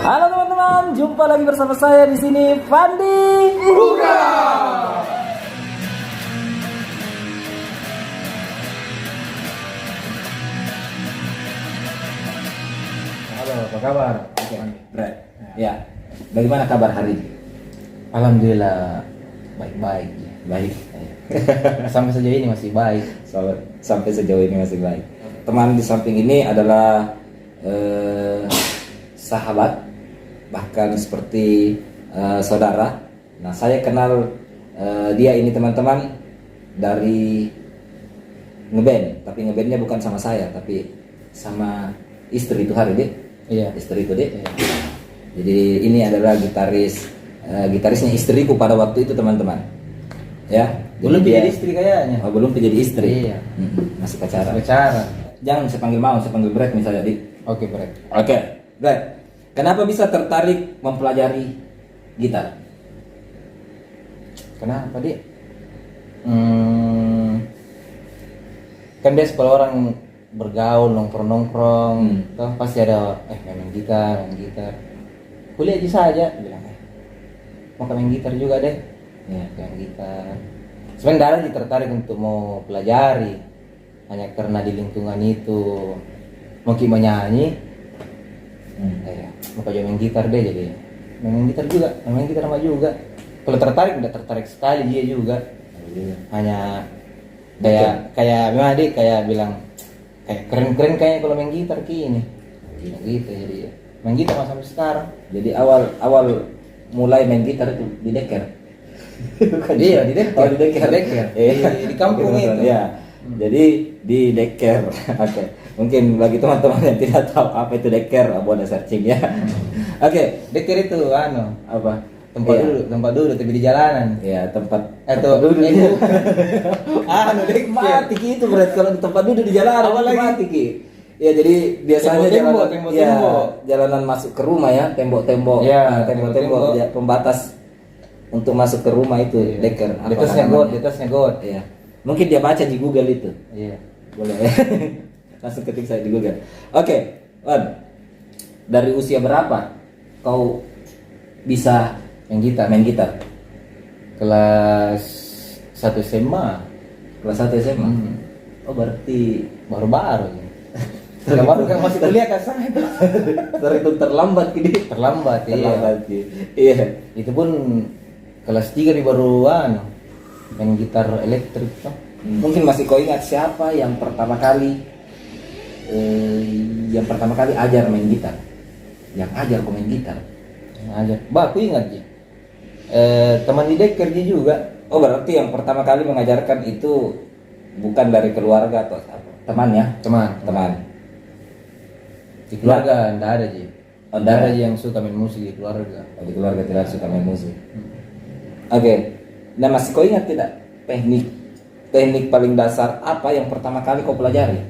Halo teman-teman, jumpa lagi bersama saya di sini Fandi Buka. Halo, apa kabar? Oke, Brad. Ya, bagaimana kabar hari ini? Alhamdulillah baik-baik. Baik. Sampai sejauh ini masih baik. Sampai sejauh ini masih baik. Teman di samping ini adalah sahabat, bahkan seperti saudara. Nah, saya kenal dia ini teman-teman dari ngeband, tapi ngebandnya bukan sama saya, tapi sama istri itu hari deh. Iya. Istri itu deh. Iya. Jadi ini adalah gitarisnya istriku pada waktu itu teman-teman. Ya. Belum dia- jadi istri kayaknya. Oh, belum jadi istri. Iya. Masih pacaran. Bicara. Jangan saya panggil mau, saya panggil Brad misalnya, Dik. Oke, Brad. Oke, Brad. Kenapa bisa tertarik mempelajari gitar? Kenapa, Dik? Kan biasa kalau orang bergaul nongkrong-nongkrong, toh pasti ada main gitar. Kuliah aja saja, bilang mau main gitar juga deh. Ya. Main gitar. Sebenarnya dia tertarik untuk mau pelajari, hanya karena di lingkungan itu mungkin menyanyi. Mau coba main gitar deh, jadi main gitar juga, main gitar sama juga. Kalau tertarik udah tertarik sekali dia juga. Hanya kayak memang dia kayak bilang kayak keren kayaknya kalau main gitar kini. Gitu jadi main gitar sampai sekarang. Jadi awal mulai main gitar itu di Deker. Iya, di Deker. Oh, di Deker. Di kampung itu. Ya. Jadi di Deker. Oke. Mungkin bagi teman-teman yang tidak tahu apa itu Deker, boleh searching ya. Oke. Deker itu Apa? tempat duduk tapi di jalanan. Ya, tempat Duduk. duduk. Deker. Mati ki itu berat kalau di tempat duduk di jalanan. Apa lagi? Mati ki. Ya, jadi biasanya Tembok, jalanan, tembok. jalanan masuk ke rumah ya, tembok-tembok. Ya, tembok-tembok ya, pembatas untuk masuk ke rumah itu Deker. Di atasnya got. Iya. Mungkin dia baca di Google itu. Iya. Boleh. Langsung ketik saya di Google. Oke, Wan. Dari usia berapa kau bisa main gitar? Kelas 1 SMA. Kelas 1 SMA. Oh, berarti Baru-baru. Baru kan masih kuliah kan saya. terhitung terlambat gini. Terlambat, iya. Terlambat gini. Iya. Itu pun kelas 3 nih baru main gitar elektrik toh. Mungkin masih kau ingat siapa yang pertama kali ajar main gitar? Yang ajar kau main gitar? Aja. Aku ingat sih. Teman di Deker dia juga. Oh, berarti yang pertama kali mengajarkan itu bukan dari keluarga atau apa? Teman ya? Teman. Di keluarga enggak ada sih. Oh, Enggak ada enggak. yang suka main musik di keluarga. Oh, di keluarga tidak suka main musik. Oke. Nah, masih kau ingat tidak teknik paling dasar apa yang pertama kali kau pelajari?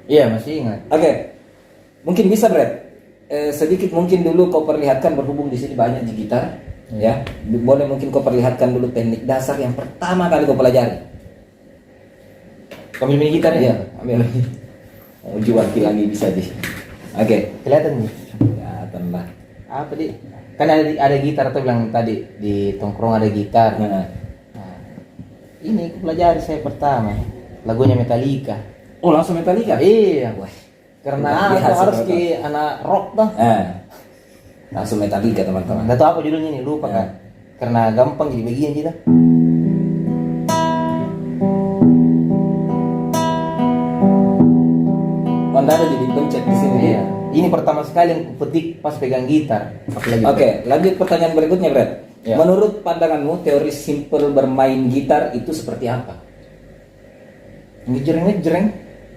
Iya, masih ingat. Oke. Mungkin bisa, Brad. Sedikit mungkin dulu kau perlihatkan, berhubung di sini banyak di gitar, ya. Boleh mungkin kau perlihatkan dulu teknik dasar yang pertama kali kau pelajari. Kamu main gitar ya? Iya, ambil lagi. Mau jual lagi bisa di. Oke. Kelihatan nih. Ya, tambah. Apa di? Kan ada gitar tuh bilang tadi di tongkrong ada gitar. Nah. Nah, ini aku pelajari saya pertama lagunya Metallica. Oh, langsung Metallica? Iya, boy. Karena Biasa, aku harus betul. ke anak rock dah. Langsung Metallica, teman-teman. Nggak tahu apa judulnya nih, lupa Ya. kan. Karena gampang jadi bagian kita. Anda ada jadi pencet di sini. Iya. Ini pertama sekali yang kupetik pas pegang gitar. Apalagi. Oke, lanjut pertanyaan berikutnya, Brad. Ya. Menurut pandanganmu, teori simpel bermain gitar itu seperti apa? Ngejreng.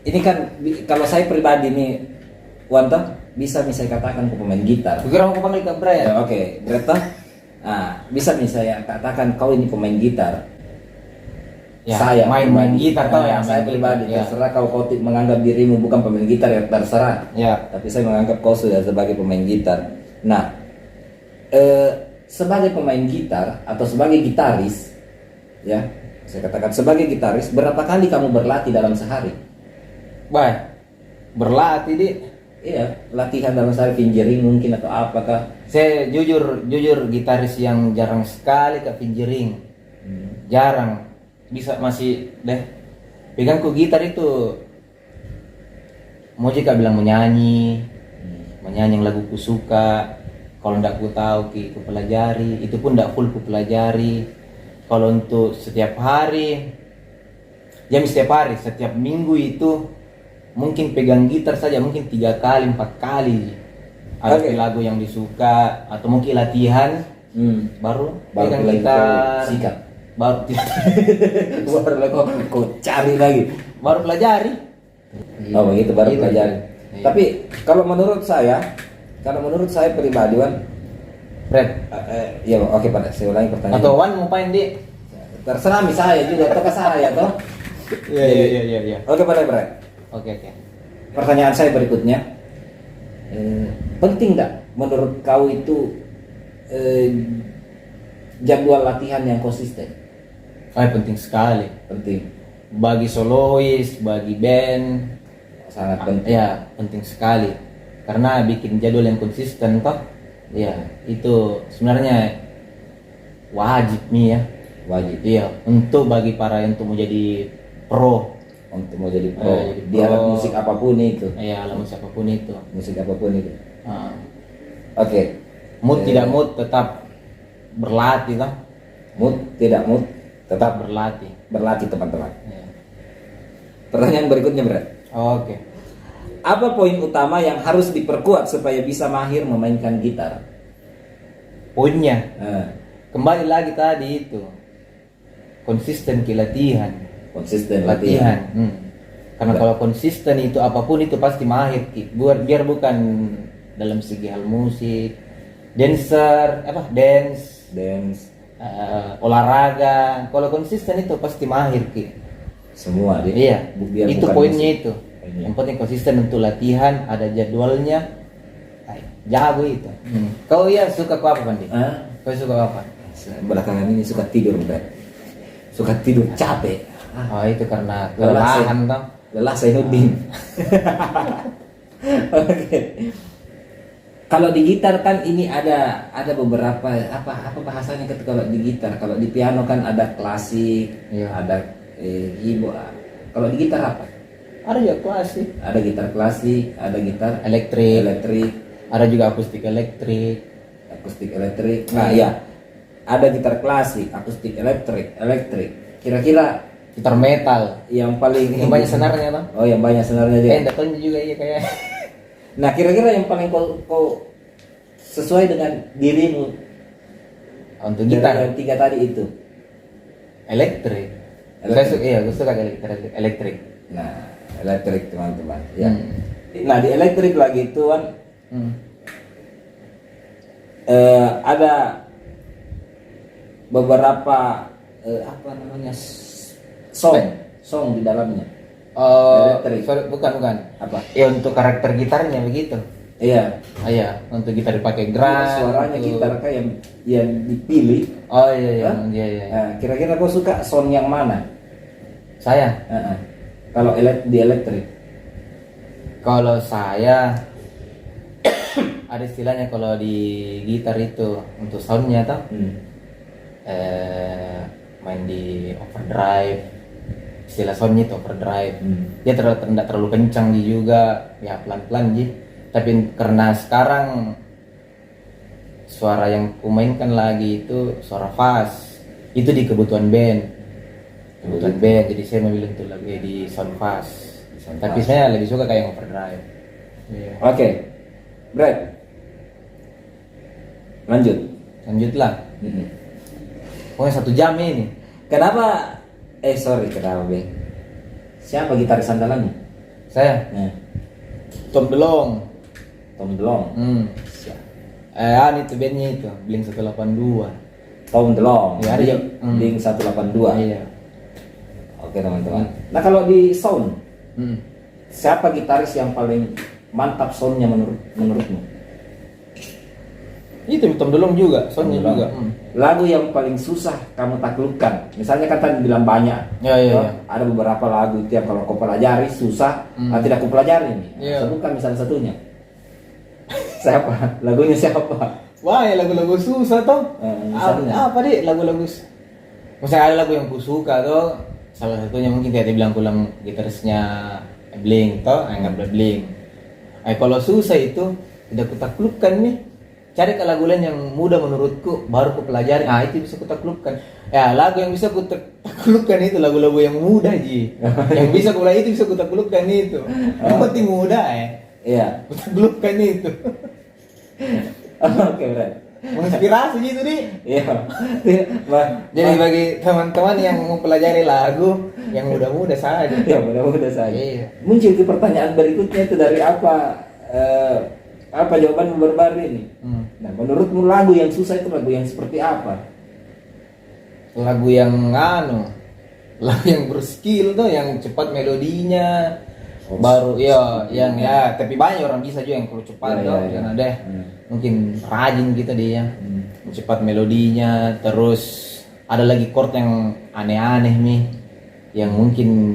Ini kan kalau saya pribadi nih, Wanta, bisa nih saya katakan ke pemain gitar. Kira mau panggil Kak Brian. Ya, oke, Greta. Bisa nih saya katakan kau ini pemain gitar. Ya, Saya main gitar tau ya. Saya main pribadi gitar, ya. terserah kau menganggap dirimu bukan pemain gitar ya terserah. Ya. Tapi saya menganggap kau sudah sebagai pemain gitar. Nah, sebagai pemain gitar atau sebagai gitaris, ya, saya katakan sebagai gitaris, berapa kali kamu berlatih dalam sehari? Baik. Berlatih di iya latihan dalam sehari fingering mungkin atau apakah? Saya jujur gitaris yang jarang sekali ke fingering. Jarang. Bisa masih deh pegang ku gitar itu mau jika bilang menyanyi yang lagu ku suka. Kalau ndak ku tahu ku pelajari, itu pun ndak full ku pelajari. Kalau untuk setiap hari, setiap minggu itu mungkin pegang gitar saja mungkin 3 kali 4 kali. Ada lagu yang disuka atau mungkin latihan, baru pegang gitar. Sikat. Baru baru lagi kau cari lagi. Baru pelajari. Oh begitu baru Gitu. pelajari. Iya. Tapi kalau menurut saya pribadi Wan, Fred. ya oke pada saya ulangi pertanyaan. Atau Wan mau main di? Terserah saya juga atau ke saya toh. Iya. Oke pada Bray. Oke. Pertanyaan saya berikutnya, penting nggak menurut kau itu jadwal latihan yang konsisten? Penting sekali. Penting, Bagi solois, bagi band, sangat penting. ya penting sekali. Karena bikin jadwal yang konsisten toh, ya itu sebenarnya wajib nih ya. Wajib. Iya, untuk bagi para yang untuk mau jadi pro. Untuk mau jadi pro, Jadi di alat pro. musik apapun itu. Ya, alamu siapapun itu. Musik apapun itu. Ah. Oke. Mood tidak mood tetap berlatih toh. Mood tidak mood tetap Tetap berlatih. berlatih teman-teman. Ya. Pertanyaan berikutnya Bray. Oke. Apa poin utama yang harus diperkuat supaya bisa mahir memainkan gitar? Poinnya Nah, kembali lagi tadi itu konsisten ke latihan. konsisten Latihan. latihan. Karena kalau konsisten itu apapun itu pasti mahir. Biar bukan dalam segi hal musik, dance, Dance olahraga. Kalau konsisten itu pasti mahir Ki. semua dia. Iya. Biar Itu bukan poinnya musik. itu. Poinnya. Yang penting konsisten untuk latihan, ada jadwalnya. Jago itu. Kau ya suka kau apa Pandi? Hah? Kau suka apa? Belakangan ini suka tidur Bray. Suka tidur capek. Oh itu karena Lelah saya. kelelahan toh. Lelah Zainuddin. Oke. Kalau di gitar kan ini ada beberapa apa bahasanya kalau di gitar. Kalau di piano kan ada klasik, Iya. ada keyboard. Kalau di gitar apa? Ada juga klasik, Ada gitar klasik, ada gitar elektrik, elektrik, ada juga akustik elektrik. akustik elektrik. Nah, ya. Ada gitar klasik, akustik elektrik. Kira-kira Gitar metal yang paling yang banyak senarnya toh. Oh, yang banyak senarnya dia. Datangnya juga iya kayak Nah, kira-kira yang paling kau sesuai dengan dirimu untuk dari gitar yang 3 tadi itu. elektrik. Elektrik. Gue suka elektrik. Nah, elektrik teman-teman. Ya. Hmm. Nah, di elektrik lagi itu kan ada beberapa apa namanya song di dalamnya. Elektrik. Sorry, bukan. Apa? Ya untuk karakter gitarnya begitu. Iya. Iya, untuk gitar dipakai drum. Suaranya untuk- gitar kayak yang dipilih. Oh iya. Hah? Iya. Nah, kira-kira kau suka sound yang mana? Saya Kalau di elektrik. Kalau saya ada istilahnya kalau di gitar itu untuk soundnya toh main di overdrive, istilah soundnya itu overdrive. Dia tidak terlalu kencang juga, ya pelan-pelan ji. Tapi karena sekarang suara yang kumainkan lagi itu suara fast, itu di kebutuhan band. Jadi saya memilih untuk lagi di sound fast. Tapi saya lebih suka kayak yang overdrive. Iya. Oke. Brad. Lanjut. Lanjutlah. Pokoknya 1 jam ini. Kenapa? Sorry, kenapa, Bang? Siapa gitaris andalanmu? Saya Nah, Tom DeLonge. Tom DeLonge. Siapa? Itu bandnya itu Blink 182. Tom DeLonge. Ya, ada Blink juga. Blink 182. Iya. Oke, teman-teman. Nah, kalau di sound, Hmm. siapa gitaris yang paling mantap soundnya menurutmu? Itu Tom DeLonge juga, soundnya Tom juga. DeLonge. Lagu yang paling susah kamu taklukkan. Misalnya kan tadi bilang banyak. Ya, ya, Toh, ya. Ada beberapa lagu itu yang kalau kau pelajari susah, tidak kau pelajari nih. Iya. Sebutkan misalnya satunya. Siapa? Lagunya siapa? Wah, ya lagu-lagu susah toh. Misalnya? Apa deh lagu-lagu? Misalnya ada lagu yang ku suka toh. Salah satunya mungkin kayak dibilang kulang gitarisnya Blink toh, anggap Blink. Kalau susah itu tidak kutaklukkan nih. Cari ke lagu lain yang mudah menurutku, baru ku pelajari. Itu bisa kutaklukkan. Ya, lagu yang bisa kutaklukkan itu lagu-lagu yang mudah ji. Yang bisa kulai itu bisa kutaklukkan itu. Yang penting mudah Iya. Kutaklukkan itu. Oke, berat. Menginspirasi gitu nih. Iya. Jadi bagi teman-teman yang mau pelajari lagu yang mudah-mudah saja. Ya, mudah-mudah saja. Iya. Muncul ke pertanyaan berikutnya itu dari apa jawaban baru ini? Nah, menurutmu lagu yang susah itu lagu yang seperti apa? Lagu yang lagu yang berskill tuh, yang cepat melodinya. Baru yang tapi banyak orang bisa juga yang perlu cepat yang ada mungkin rajin gitu dia cepat melodinya, terus ada lagi chord yang aneh-aneh nih yang mungkin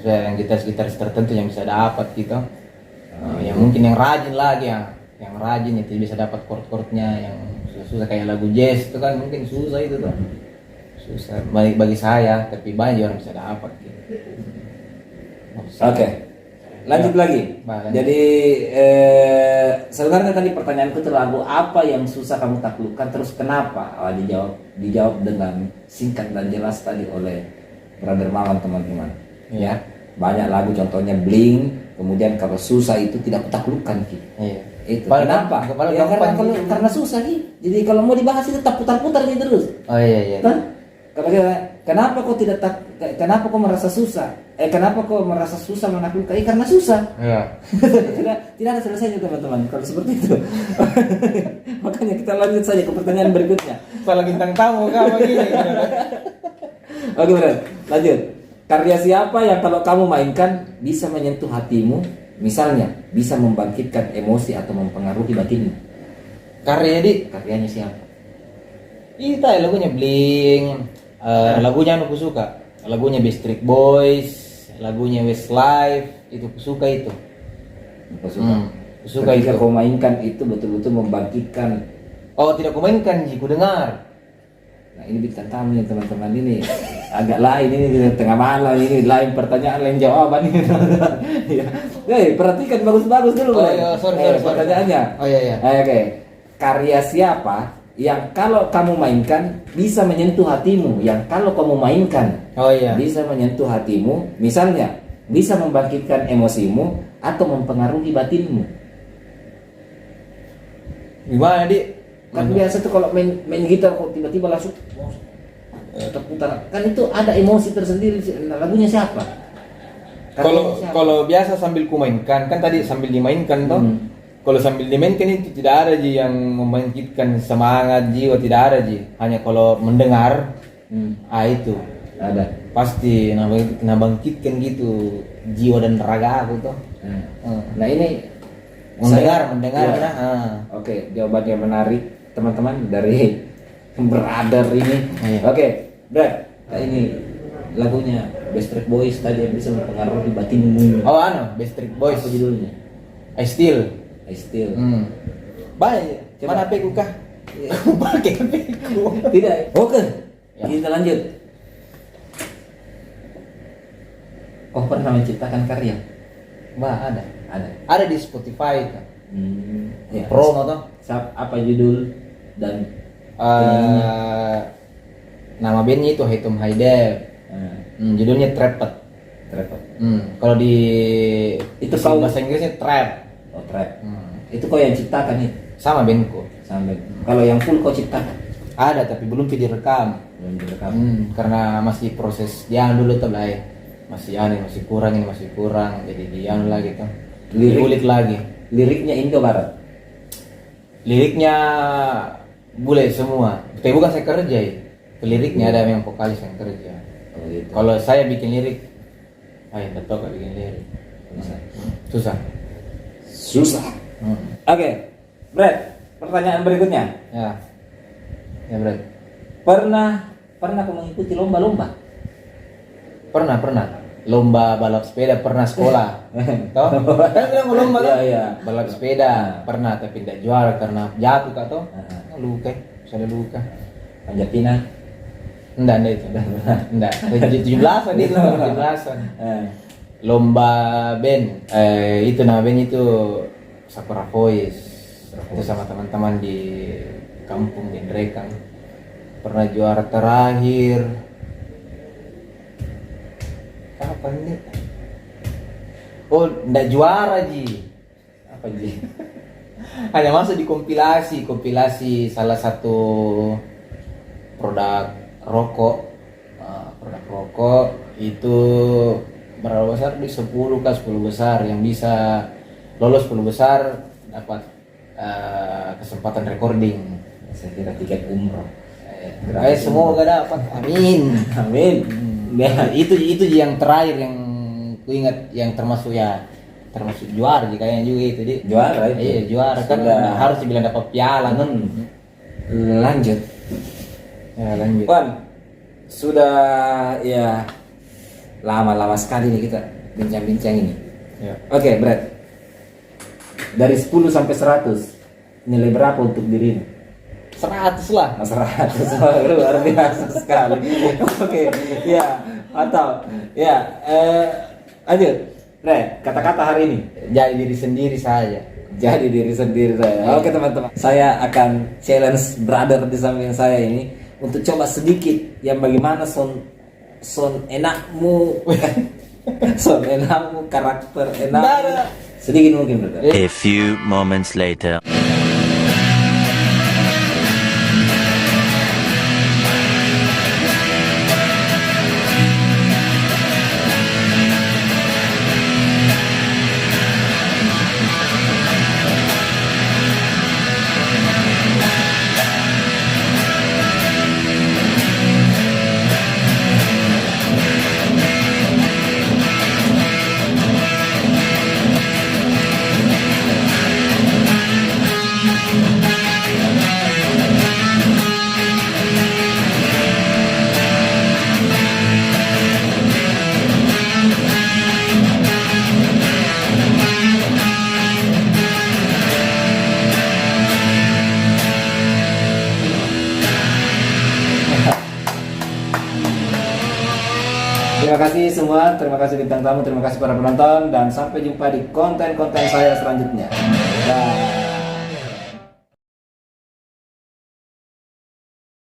yang gitaris tertentu yang bisa dapat gitu. Yang mungkin yang rajin lagi yang rajin itu bisa dapat chord-chordnya yang susah kayak lagu jazz itu kan mungkin susah itu tuh. Susah bagi saya, tapi banyak orang bisa dapat gitu. Oke. Lanjut lagi. Jadi sebenarnya tadi pertanyaanku itu lagu apa yang susah kamu taklukkan, terus kenapa? Dijawab dengan singkat dan jelas tadi oleh Brother Mawan, teman-teman. Ya. Banyak lagu contohnya Blink, kemudian kalau susah itu tidak kutaklukkan gitu. Iya. Itu. Kenapa? Karena susah gitu. Jadi kalau mau dibahas itu tak putar-putar gitu terus. Oh iya. Kenapa kau kenapa kau merasa susah? Kenapa kau merasa susah menaklukkan? Karena susah. Iya. tidak ada selesainya teman-teman kalau seperti itu. Makanya kita lanjut saja ke pertanyaan berikutnya. Salah bintang tamu kah begini? Oke, benar. Lanjut. Karya siapa yang kalau kamu mainkan bisa menyentuh hatimu? Misalnya, bisa membangkitkan emosi atau mempengaruhi batinmu. Karyanya siapa? Itu lagunya Blink. Lagunya aku suka. Lagunya Backstreet Boys, lagunya Westlife, itu aku suka itu. Suka itu. Kau mainkan itu betul-betul membangkitkan. Oh, tidak kau mainkan, ku dengar. Nah, ini bintang tamu ya teman-teman, ini agak lain, ini tengah malam, ini lain pertanyaan, lain jawaban ini. Perhatikan bagus-bagus dulu. Sorry. Pertanyaannya. Oh iya. Oke. Karya siapa yang kalau kamu mainkan bisa menyentuh hatimu, yang kalau kamu mainkan bisa menyentuh hatimu, misalnya bisa membangkitkan emosimu atau mempengaruhi batinmu. Gimana Kan biasa tuh kalau main gitar kok tiba-tiba langsung terputar, kan itu ada emosi tersendiri. Lagunya siapa? Kalau biasa sambil ku mainkan, kan tadi sambil dimainkan toh. Kalau sambil dimainkan itu tidak ada ji yang membangkitkan semangat jiwa, tidak ada ji. Hanya kalau mendengar, itu ada. Pasti nabangkitkan gitu jiwa dan raga aku tuh. Nah ini mendengar. Ya. Oke, jawabannya menarik teman-teman dari brother ini. Oke, Brad, ini lagunya Backstreet Boys tadi yang bisa mempengaruhi batinmu. Backstreet Boys. Apa judulnya? I Still. Baik. Mana HP ku kah? Pakai HP ku. Tidak. Oke. Kita lanjut. Kau pernah menciptakan karya? Ada. Ada. Ada di Spotify kan. Ya. Promo toh. Apa judul dan nama bandnya itu Hitum Haidev. Judulnya Trapped. Kalau di itu bahasa Inggrisnya Trap. Trap. Itu kau yang ciptakan itu? Sama bandku. Kalau yang full kau ciptakan? Ada tapi belum direkam. Karena masih proses yang dulu tuh lah. Masih kurang, jadi dia lagi tuh. Diulik lagi. Liriknya Indo Barat. Liriknya boleh semua. Tapi bukan saya kerja ya. Liriknya ada yang vokalis yang kerja. Gitu. Kalau saya bikin lirik, betul gak bikin lirik. Susah. Oke, Brad. Pertanyaan berikutnya. Ya, Brad. Pernah kau mengikuti lomba-lomba? Pernah. lomba balap sepeda pernah sekolah. Tahu? Kan bilang lomba Iya, kan? iya. Balap sepeda pernah tapi tidak juara karena jatuh kak toh. Luka, sudah luka. Panjat pinang. Enggak itu. Enggak. 17-an itu, 17-an. Lomba band. Itu nama band itu Sakura Voice. Itu sama teman-teman di kampung di Drekang. Pernah juara terakhir. Kapan nih? Oh, enggak juara Ji. Apa Ji? Hanya masuk di kompilasi salah satu produk rokok. Produk rokok itu berapa besar di 10 besar yang bisa lolos 10 besar dapat kesempatan recording. Saya kira tiket umroh. Semoga dapat. Amin. Amin. Nah, itu yang terakhir yang ku ingat yang termasuk juara sih kayaknya juga itu di Juara itu. iya juara kan harus dibilang dapat piala kan. Lanjut. Ya lanjut. Wan, sudah ya lama-lama sekali nih kita bincang-bincang ini. Ya. Oke, Brad. Dari 10 sampai 100 nilai berapa untuk dirimu? 100 lah. 100. Luar biasa sekali. Oke, ya atau ya lanjut. Kata-kata hari ini. Jadi diri sendiri saja. Jadi diri sendiri saya. Oke teman-teman, saya akan challenge brother di samping saya ini untuk coba sedikit yang bagaimana son enakmu, son enakmu, karakter enak. Sedikit mungkin brother. A few moments later. Terima kasih semua, terima kasih bintang tamu, terima kasih para penonton, dan sampai jumpa di konten-konten saya selanjutnya. Bye.